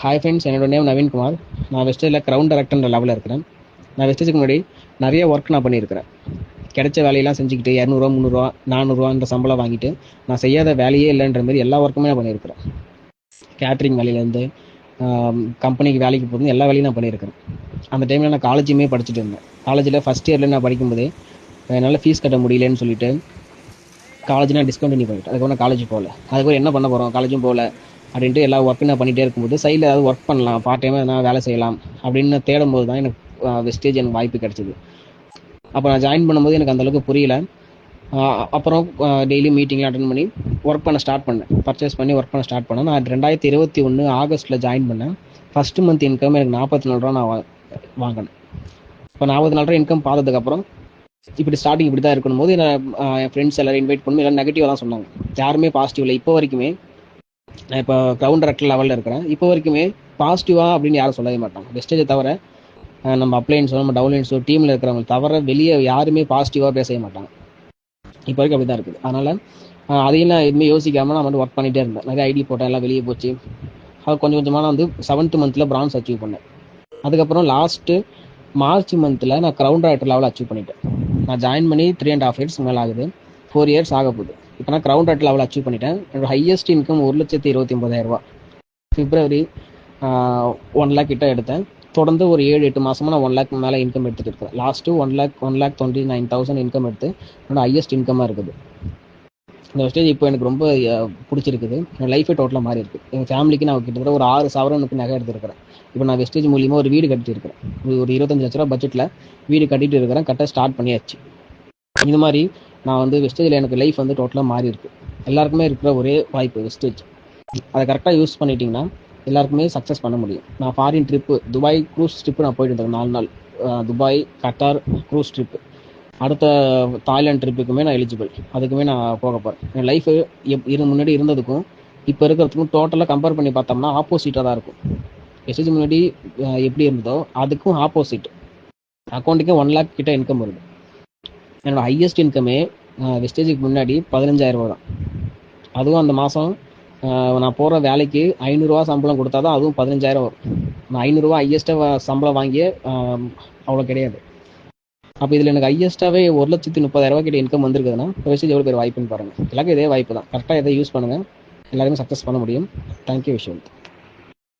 Hi friends, என்னோட name Naveenkumar. நான் வெஸ்டேஜில் ground director லெவலில் இருக்கிறேன். நான் வெஸ்டேஜுக்கு முன்னாடி நிறைய ஒர்க் நான் பண்ணியிருக்கிறேன். கிடைச்ச வேலையெல்லாம் செஞ்சுக்கிட்டு 200 300 400 சம்பளம் வாங்கிட்டு நான் செய்யாத வேலையே இல்லைன்ற மாதிரி எல்லா ஒர்க்குமே நான் பண்ணியிருக்கிறேன். கேட்ரிங் வேலையிலேருந்து கம்பெனிக்கு வேலைக்கு போகிறது எல்லா வேலையும் நான் பண்ணியிருக்கிறேன். அந்த டைமில் நான் காலேஜுமே படிச்சுட்டு இருந்தேன். காலேஜில் ஃபஸ்ட் இயரில் நான் படிக்கும்போதே என்னால் ஃபீஸ் கட்ட முடியலன்னு சொல்லிட்டு காலேஜ் நான் டிஸ்கண்டினியூ பண்ணிட்டேன். அதுக்கப்புறம் நான் காலேஜ் போகல. அதுக்கப்புறம் என்ன பண்ண போகிறோம், காலேஜும் போகல அப்படின்ட்டு எல்லா ஒர்க்கும் நான் பண்ணிகிட்டே இருக்கும்போது சைடில் ஏதாவது ஒர்க் பண்ணலாம், பார்ட் டைமாக எதனா வேலை செய்யலாம் அப்படின்னு தேடும்போது தான் எனக்கு வெஸ்டேஜ் எனக்கு வாய்ப்பு கிடச்சிது. அப்போ நான் ஜாயின் பண்ணும்போது எனக்கு அந்தளவுக்கு புரியல. அப்புறம் டெய்லி மீட்டிங்லாம் அட்டன் பண்ணி ஒர்க் பண்ண ஸ்டார்ட் பண்ணேன். பர்ச்சேஸ் பண்ணி ஒர்க் பண்ண ஸ்டார்ட் பண்ணேன். நான் 2021 ஆகஸ்ட்டில் ஜாயின் பண்ணேன். ஃபஸ்ட்டு மந்த் இன்கம் எனக்கு 44 ரூபா நான் வாங்கினேன். இப்போ 44 ரூபா இன்கம் பார்த்ததுக்கப்புறம் இப்படி ஸ்டார்டிங் இப்படி தான் இருக்கணும் போது என் ஃப்ரெண்ட்ஸ் எல்லாரும் இன்வைட் பண்ணும்போது எல்லாம் நெகட்டிவாக தான் சொன்னாங்க. யாருமே பாசிட்டிவ் இல்லை. இப்போ வரைக்குமே நான் இப்போ க்ரௌண்ட் டைரக்டர் லெவலில் இருக்கிறேன். இப்போ வரைக்குமே பாசிட்டிவாக அப்படின்னு யாரும் சொல்லவே மாட்டாங்க. வெஸ்டேஜை தவிர நம்ம அப்ளைன்ஸோ நம்ம டவுன்லைன்ஸோ டீமில் இருக்கிறவங்க தவிர வெளியே யாருமே பாசிட்டிவாக பேசவே மாட்டாங்க. இப்போ வரைக்கும் அப்படி தான் இருக்குது. அதனால் அதையும் நான் எதுவுமே யோசிக்காமல் நான் வந்து ஒர்க் பண்ணிகிட்டே இருந்தேன். நிறைய ஐடி போட்டேன், எல்லாம் வெளியே போச்சு. அது கொஞ்சம் கொஞ்சமாக நான் வந்து 7th மந்தில் பிரான்ஸ் அச்சீவ் பண்ணேன். அதுக்கப்புறம் லாஸ்ட்டு மார்ச் மந்தில் நான் க்ரௌண்ட் டைரக்டர் லெவலில் அச்சீவ் பண்ணிட்டேன். நான் ஜாயின் பண்ணி 3.5 இயர்ஸ் மேலே ஆகுது. 4 இயர்ஸ் ஆக போகுது. இப்போ நான் க்ரௌண்ட் டைரக்டர் லெவலில் அச்சீவ் பண்ணிட்டேன். என்னோட ஹையஸ்ட் இன்கம் 1,29,000 ரூபா. பிப்ரவரி 1 லேக் கிட்ட எடுத்தேன். தொடர்ந்து ஒரு 7-8 மாதமாக நான் 1 லேக் மேலே இன்கம் எடுத்துகிட்டு இருக்கேன். லாஸ்ட்டு 1,29,000 இன்கம் எடுத்து என்னோட ஹையஸ்ட் இன்கமாக இருக்குது. இந்த ஸ்டேஜ் இப்போ எனக்கு ரொம்ப பிடிச்சிருக்குது. என் லைஃபே டோட்டலாக மாறி இருக்குது. எங்கள் ஃபேமிலிக்கு நான் கிட்டத்தட்ட ஒரு 6 சவரனுக்கு நகை எடுத்துருக்கிறேன். இப்போ நான் வெஸ்டேஜ் மூலியமாக ஒரு வீடு கட்டிட்டு இருக்கிறேன். ஒரு 25 லட்ச ரூபா பட்ஜெட்டில் வீடு கட்டிட்டு இருக்கிறேன். கட்ட ஸ்டார்ட் பண்ணியாச்சு. இந்த மாதிரி நான் வந்து வெஸ்டேஜில் எனக்கு லைஃப் வந்து டோட்டலாக மாறி இருக்குது. எல்லாருக்குமே இருக்கிற ஒரே வாய்ப்பு வெஸ்டேஜ். அதை கரெக்டாக யூஸ் பண்ணிட்டீங்கன்னா எல்லாருக்குமே சக்ஸஸ் பண்ண முடியும். நான் foreign trip, Dubai cruise trip நான் போயிட்டு இருந்தேன் 4 நாள். Dubai, Qatar cruise trip. அடுத்த தாய்லாந்து ட்ரிப்புக்குமே நான் எலிஜிபிள். அதுக்குமே நான் போக போகிறேன். என் லைஃபு முன்னாடி இருந்ததுக்கும் இப்போ இருக்கிறதுக்கும் டோட்டலாக கம்பேர் பண்ணி பார்த்தோம்னா ஆப்போசிட்டாக தான் இருக்கும். வெஸ்டேஜ் முன்னாடி எப்படி இருந்ததோ அதுக்கும் ஆப்போசிட். அக்கௌண்ட்டுக்கே 1 லேக் கிட்ட இன்கம் வருது. என்னோடய ஹையஸ்ட் இன்கமே வெஸ்டேஜுக்கு முன்னாடி 15,000 ரூபா தான். அதுவும் அந்த மாதம் நான் போகிற வேலைக்கு 500 ரூபா சம்பளம் கொடுத்தா தான் அதுவும் 15,000 வரும். நான் 500 ரூபா ஹையஸ்ட்டாக சம்பளம் வாங்கியே அவ்வளோ கிடையாது. அப்போ இதில் எனக்கு ஹையஸ்ட்டாகவே 1,30,000 ரூபா கிட்ட இன்கம் வந்திருக்குதுன்னா வெஸ்டேஜ் எவ்வளோ பேர் வாய்ப்புன்னு பாருங்கள். எல்லாருக்கும் இதே வாய்ப்பு தான். கரெக்டாக இதை யூஸ் பண்ணுங்கள். எல்லாருமே சக்ஸஸ் பண்ண முடியும். தேங்க்யூ விஷயம்.